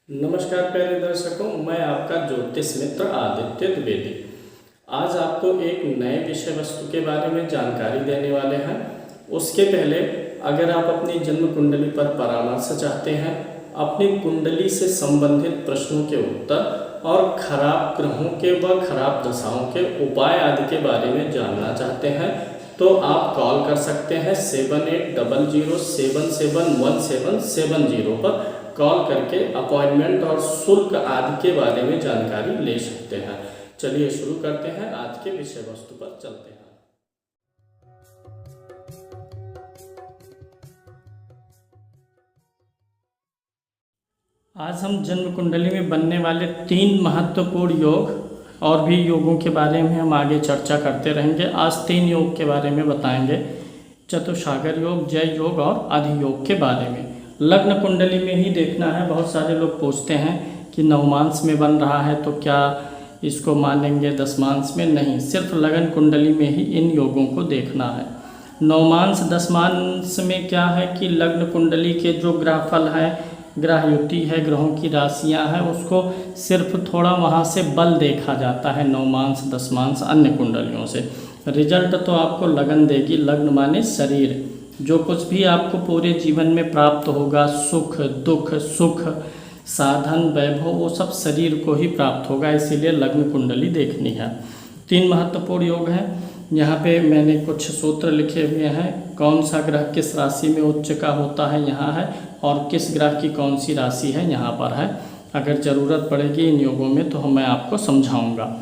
नमस्कार प्यारे दर्शकों, मैं आपका ज्योतिष मित्र आदित्य द्विवेदी। आज आपको एक नए विषय वस्तु के बारे में जानकारी देने वाले हैं। उसके पहले अगर आप अपनी जन्म कुंडली पर परामर्श चाहते हैं, अपनी कुंडली से संबंधित प्रश्नों के उत्तर और खराब ग्रहों के व खराब दशाओं के उपाय आदि के बारे में जानना चाहते हैं, तो आप कॉल कर सकते हैं 7800771770 पर कॉल करके अपॉइंटमेंट और शुल्क आदि के बारे में जानकारी ले सकते हैं। चलिए शुरू करते हैं, आज के विषय वस्तु पर चलते हैं। आज हम जन्म कुंडली में बनने वाले 3 महत्वपूर्ण योग और भी योगों के बारे में हम आगे चर्चा करते रहेंगे। आज 3 योग के बारे में बताएंगे, चतुसागर योग, जय योग और अधियोग के बारे में। लग्न कुंडली में ही देखना है। बहुत सारे लोग पूछते हैं कि नवमांश में बन रहा है तो क्या इसको मानेंगे दशमांश में? नहीं, सिर्फ लग्न कुंडली में ही इन योगों को देखना है। नवमांश दशमांश में क्या है कि लग्न कुंडली के जो ग्रहफल है, ग्रह युति है, ग्रहों की राशियां हैं, उसको सिर्फ थोड़ा वहां से बल देखा जाता है। नवमांश दशमांश अन्य कुंडलियों से रिजल्ट तो आपको लगन देगी। लग्न माने शरीर, जो कुछ भी आपको पूरे जीवन में प्राप्त होगा, सुख दुख, सुख साधन वैभव, वो सब शरीर को ही प्राप्त होगा। इसीलिए लग्न कुंडली देखनी है। 3 महत्वपूर्ण योग हैं। यहाँ पे मैंने कुछ सूत्र लिखे हुए हैं। कौन सा ग्रह किस राशि में उच्च का होता है यहाँ है, और किस ग्रह की कौन सी राशि है यहाँ पर है। अगर ज़रूरत पड़ेगी इन योगों में तो मैं आपको समझाऊंगा।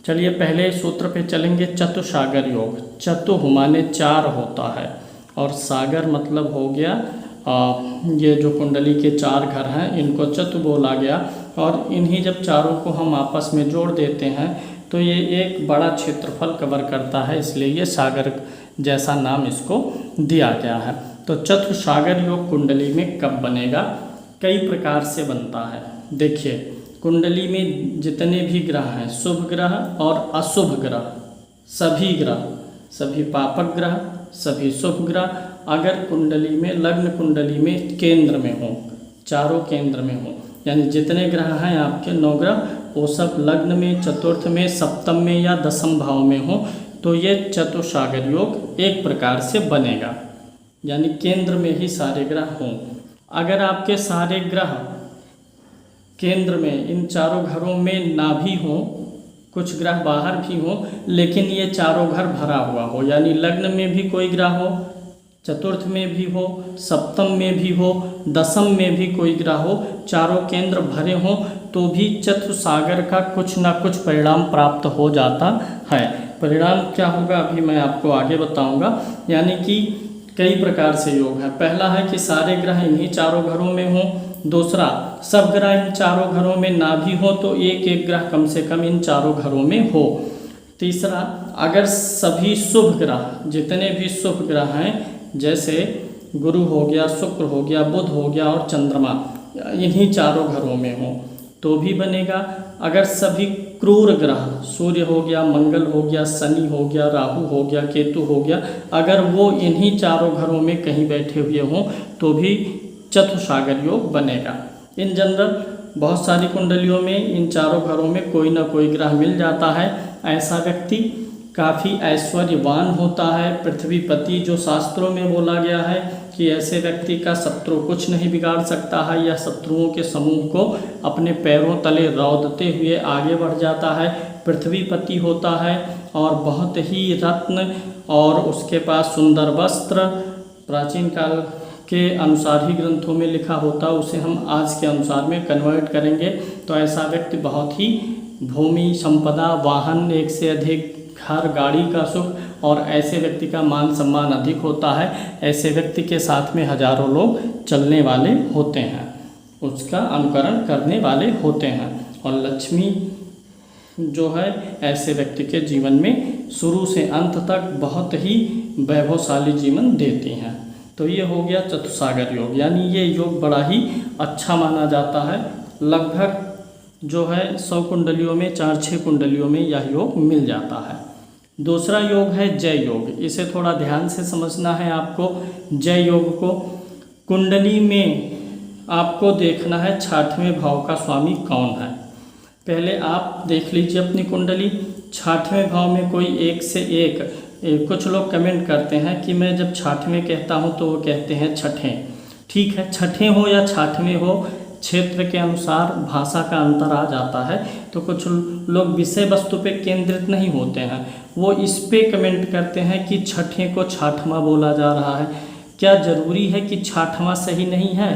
चलिए पहले सूत्र पे चलेंगे। चतुसागर योग, चतु माने 4 होता है और सागर मतलब हो गया ये जो कुंडली के 4 घर हैं, इनको चतु बोला गया। और इन्हीं जब चारों को हम आपस में जोड़ देते हैं तो ये एक बड़ा क्षेत्रफल कवर करता है, इसलिए ये सागर जैसा नाम इसको दिया गया है। तो चतुसागर योग कुंडली में कब बनेगा? कई प्रकार से बनता है। देखिए, कुंडली में जितने भी ग्रह हैं, शुभ ग्रह और अशुभ ग्रह, सभी ग्रह, सभी पापक ग्रह, सभी शुभ ग्रह अगर कुंडली में, लग्न कुंडली में केंद्र में हो, चारों केंद्र में हो, यानी जितने ग्रह हैं आपके 9 ग्रह, वो सब लग्न में, चतुर्थ में, सप्तम में या दशम भाव में हो, तो ये चतुसागर योग एक प्रकार से बनेगा। यानी केंद्र में ही सारे ग्रह हों। अगर आपके सारे ग्रह केंद्र में, इन चारों घरों में ना भी हों, कुछ ग्रह बाहर भी हो, लेकिन ये चारों घर भरा हुआ हो, यानी लग्न में भी कोई ग्रह हो, चतुर्थ में भी हो, सप्तम में भी हो, दशम में भी कोई ग्रह हो, चारों केंद्र भरे हों, तो भी चतुसागर का कुछ ना कुछ परिणाम प्राप्त हो जाता है। परिणाम क्या होगा अभी मैं आपको आगे बताऊंगा। यानी कि कई प्रकार से योग है। पहला है कि सारे ग्रह इन्हीं चारों घरों में हों। दूसरा, सब ग्रह इन चारों घरों में ना भी हो तो एक एक ग्रह कम से कम इन चारों घरों में हो। तीसरा, अगर सभी शुभ ग्रह, जितने भी शुभ ग्रह हैं, जैसे गुरु हो गया, शुक्र हो गया, बुध हो गया और चंद्रमा, इन्हीं चारों घरों में हो तो भी बनेगा। अगर सभी क्रूर ग्रह, सूर्य हो गया, मंगल हो गया, शनि हो गया, राहु हो गया, केतु हो गया, अगर वो इन्हीं चारों घरों में कहीं बैठे हुए हों तो भी चतुसागर योग बनेगा। इन जनरल बहुत सारी कुंडलियों में इन चारों घरों में कोई ना कोई ग्रह मिल जाता है। ऐसा व्यक्ति काफ़ी ऐश्वर्यवान होता है, पृथ्वीपति, जो शास्त्रों में बोला गया है कि ऐसे व्यक्ति का शत्रु कुछ नहीं बिगाड़ सकता है, या शत्रुओं के समूह को अपने पैरों तले रौंदते हुए आगे बढ़ जाता है। पृथ्वीपति होता है और बहुत ही रत्न, और उसके पास सुंदर वस्त्र, प्राचीन काल के अनुसार ही ग्रंथों में लिखा होता, उसे हम आज के अनुसार में कन्वर्ट करेंगे तो ऐसा व्यक्ति बहुत ही भूमि, संपदा, वाहन, एक से अधिक घर, गाड़ी का सुख, और ऐसे व्यक्ति का मान सम्मान अधिक होता है। ऐसे व्यक्ति के साथ में हजारों लोग चलने वाले होते हैं, उसका अनुकरण करने वाले होते हैं, और लक्ष्मी जो है ऐसे व्यक्ति के जीवन में शुरू से अंत तक बहुत ही वैभवशाली जीवन देती हैं। तो ये हो गया चतुसागर योग, यानी ये योग बड़ा ही अच्छा माना जाता है। लगभग जो है 100 कुंडलियों में 4-6 कुंडलियों में यह योग मिल जाता है। दूसरा योग है जय योग। इसे थोड़ा ध्यान से समझना है आपको। जय योग को कुंडली में आपको देखना है 6वें भाव का स्वामी कौन है। पहले आप देख लीजिए अपनी कुंडली। 6वें भाव में कोई एक से एक, कुछ लोग कमेंट करते हैं कि मैं जब 6वें कहता हूं तो वो कहते हैं छठें। ठीक है, छठें हो या 6वें हो, क्षेत्र के अनुसार भाषा का अंतर आ जाता है। तो कुछ लोग विषय वस्तु पे केंद्रित नहीं होते हैं, वो इस पे कमेंट करते हैं कि छठें को 6वां बोला जा रहा है। क्या ज़रूरी है कि 6वां सही नहीं है?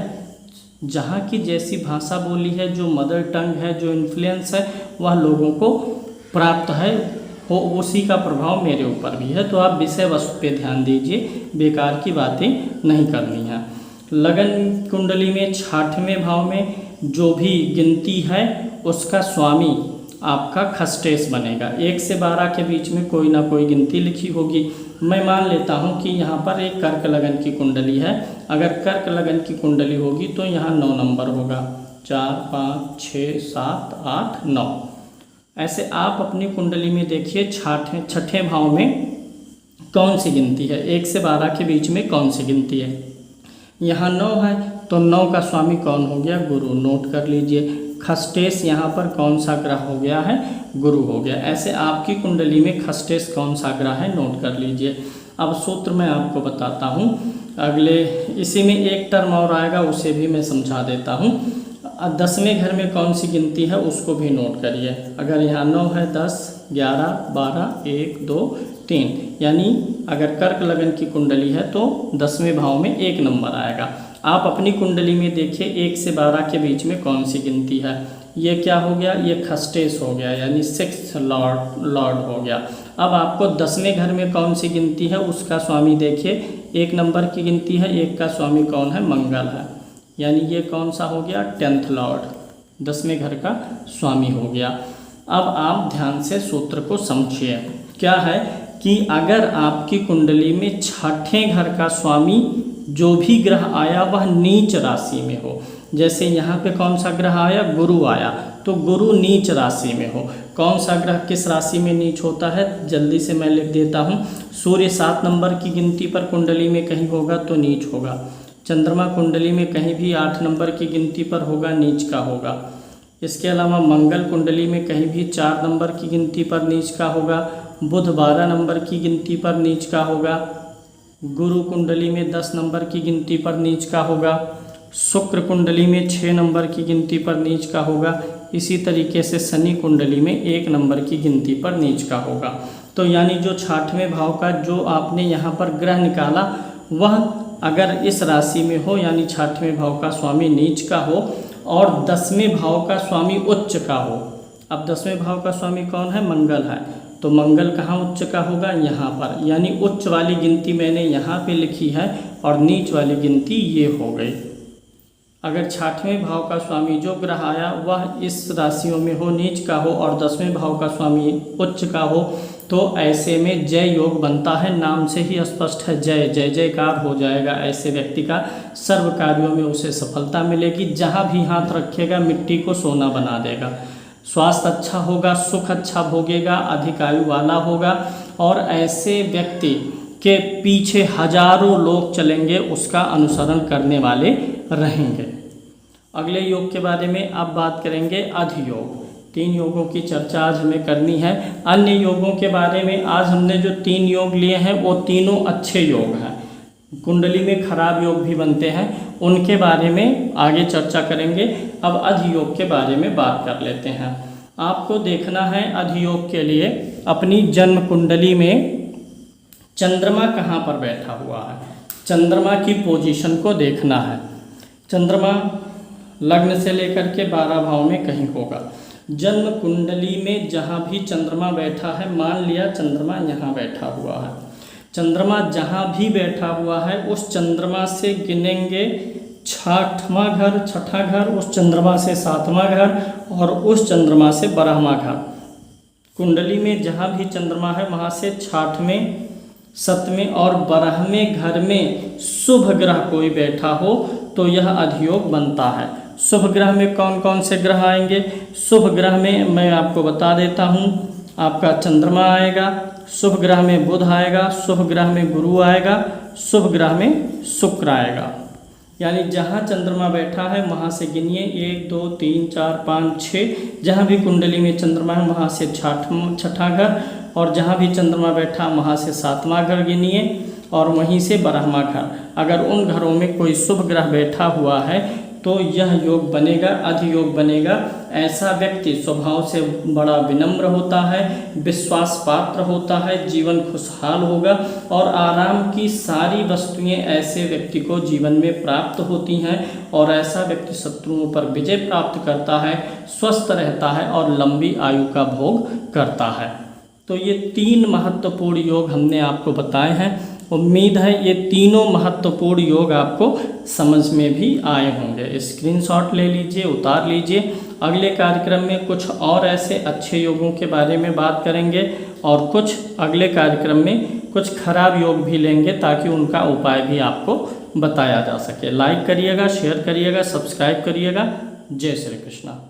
जहाँ की जैसी भाषा बोली है, जो मदर टंग है, जो इन्फ्लुएंस है, वह लोगों को प्राप्त है, हो उसी का प्रभाव मेरे ऊपर भी है। तो आप विषय वस्तु पे ध्यान दीजिए, बेकार की बातें नहीं करनी है। लगन कुंडली में 6वें भाव में जो भी गिनती है उसका स्वामी आपका खस्टेश बनेगा। 1 से 12 के बीच में कोई ना कोई गिनती लिखी होगी। मैं मान लेता हूँ कि यहाँ पर एक कर्क लगन की कुंडली है। अगर कर्क लगन की कुंडली होगी तो यहाँ 9 नंबर होगा, 4, 5, 6, 7, 8, 9। ऐसे आप अपनी कुंडली में देखिए 6ठे भाव में कौन सी गिनती है, 1 से 12 के बीच में कौन सी गिनती है। यहाँ 9 है तो 9 का स्वामी कौन हो गया? गुरु। नोट कर लीजिए। खस्टेश यहाँ पर कौन सा ग्रह हो गया है? गुरु हो गया। ऐसे आपकी कुंडली में खस्टेश कौन सा ग्रह है? नोट कर लीजिए। अब सूत्र मैं आपको बताता हूँ अगले, इसी में एक टर्म और आएगा, उसे भी मैं समझा देता हूँ। 10वें घर में कौन सी गिनती है उसको भी नोट करिए। अगर यहाँ 9 है, 10, 11, 12, 1, 2, 3, यानी अगर कर्क लगन की कुंडली है तो 10वें भाव में 1 नंबर आएगा। आप अपनी कुंडली में देखिए 1 से 12 के बीच में कौन सी गिनती है। ये क्या हो गया? ये खस्टेश हो गया, यानी 6th लॉर्ड हो गया। अब आपको 10वें घर में कौन सी गिनती है उसका स्वामी देखिए। 1 नंबर की गिनती है, 1 का स्वामी कौन है? मंगल है, यानी ये कौन सा हो गया? 10th लॉर्ड, 10वें घर का स्वामी हो गया। अब आप ध्यान से सूत्र को समझिए। क्या है कि अगर आपकी कुंडली में 6ठे घर का स्वामी जो भी ग्रह आया वह नीच राशि में हो, जैसे यहाँ पे कौन सा ग्रह आया? गुरु आया, तो गुरु नीच राशि में हो। कौन सा ग्रह किस राशि में नीच होता है? जल्दी से मैं लिख देता हूँ। सूर्य 7 नंबर की गिनती पर कुंडली में कहीं होगा तो नीच होगा। चंद्रमा कुंडली में कहीं भी 8 नंबर की गिनती पर होगा, नीच का होगा। इसके अलावा मंगल कुंडली में कहीं भी 4 नंबर की गिनती पर नीच का होगा। बुध 12 नंबर की गिनती पर नीच का होगा। गुरु कुंडली में 10 नंबर की गिनती पर नीच का होगा। शुक्र कुंडली में 6 नंबर की गिनती पर नीच का होगा। इसी तरीके से शनि कुंडली में 1 नंबर की गिनती पर नीच का होगा। तो यानी जो 6वें भाव का जो आपने यहाँ पर ग्रह निकाला वह अगर इस राशि में हो, यानी 6वें भाव का स्वामी नीच का हो और 10वें भाव का स्वामी उच्च का हो। अब 10वें भाव का स्वामी कौन है? मंगल है, तो मंगल कहाँ उच्च का होगा? यहाँ पर, यानी उच्च वाली गिनती मैंने यहाँ पे लिखी है और नीच वाली गिनती ये हो गई। अगर 6वें भाव का स्वामी जो ग्रह आया वह इस राशियों में हो, नीच का हो, और 10वें भाव का स्वामी उच्च का हो, तो ऐसे में जय योग बनता है। नाम से ही स्पष्ट है, जय जय जयकार हो जाएगा ऐसे व्यक्ति का। सर्व कार्यों में उसे सफलता मिलेगी। जहाँ भी हाथ रखेगा मिट्टी को सोना बना देगा। स्वास्थ्य अच्छा होगा, सुख अच्छा भोगेगा, अधिक आयु वाला होगा, और ऐसे व्यक्ति के पीछे हजारों लोग चलेंगे, उसका अनुसरण करने वाले रहेंगे। अगले योग के बारे में अब बात करेंगे, अधियोग। 3 योगों की चर्चा आज हमें करनी है। अन्य योगों के बारे में आज हमने जो 3 योग लिए हैं वो तीनों अच्छे योग हैं। कुंडली में खराब योग भी बनते हैं, उनके बारे में आगे चर्चा करेंगे। अब अधियोग के बारे में बात कर लेते हैं। आपको देखना है अधियोग के लिए अपनी जन्म कुंडली में चंद्रमा कहाँ पर बैठा हुआ है, चंद्रमा की पोजीशन को देखना है। चंद्रमा लग्न से लेकर के 12 भाव में कहीं होगा। जन्म कुंडली में जहाँ भी चंद्रमा बैठा है, मान लिया चंद्रमा यहाँ बैठा हुआ है, चंद्रमा जहाँ भी बैठा हुआ है उस चंद्रमा से गिनेंगे 6वां घर, 6ठा घर, उस चंद्रमा से 7वां घर और उस चंद्रमा से 12वां घर। कुंडली में जहाँ भी चंद्रमा है वहाँ से 6वें, 7वें और 12वें घर में शुभ ग्रह कोई बैठा हो तो यह अधियोग बनता है। शुभ ग्रह में कौन कौन से ग्रह आएंगे? शुभ ग्रह में मैं आपको बता देता हूँ, आपका चंद्रमा आएगा, शुभ ग्रह में बुध आएगा, शुभ ग्रह में गुरु आएगा, शुभ ग्रह में शुक्र आएगा। यानी जहाँ चंद्रमा बैठा है वहाँ से गिनिए 1 2 3 4 5 6, जहाँ भी कुंडली में चंद्रमा है वहाँ से छठा घर, और जहाँ भी चंद्रमा बैठा वहाँ से 7वां घर गिनिए, और वहीं से 12वां घर। अगर उन घरों में कोई शुभ ग्रह बैठा हुआ है तो यह योग बनेगा, अधियोग बनेगा। ऐसा व्यक्ति स्वभाव से बड़ा विनम्र होता है, विश्वास पात्र होता है, जीवन खुशहाल होगा, और आराम की सारी वस्तुएं ऐसे व्यक्ति को जीवन में प्राप्त होती हैं, और ऐसा व्यक्ति शत्रुओं पर विजय प्राप्त करता है, स्वस्थ रहता है और लंबी आयु का भोग करता है। तो ये 3 महत्वपूर्ण योग हमने आपको बताए हैं। उम्मीद है ये तीनों महत्वपूर्ण योग आपको समझ में भी आए होंगे। स्क्रीनशॉट ले लीजिए, उतार लीजिए। अगले कार्यक्रम में कुछ और ऐसे अच्छे योगों के बारे में बात करेंगे, और कुछ अगले कार्यक्रम में कुछ खराब योग भी लेंगे ताकि उनका उपाय भी आपको बताया जा सके। लाइक करिएगा, शेयर करिएगा, सब्सक्राइब करिएगा। जय श्री कृष्णा।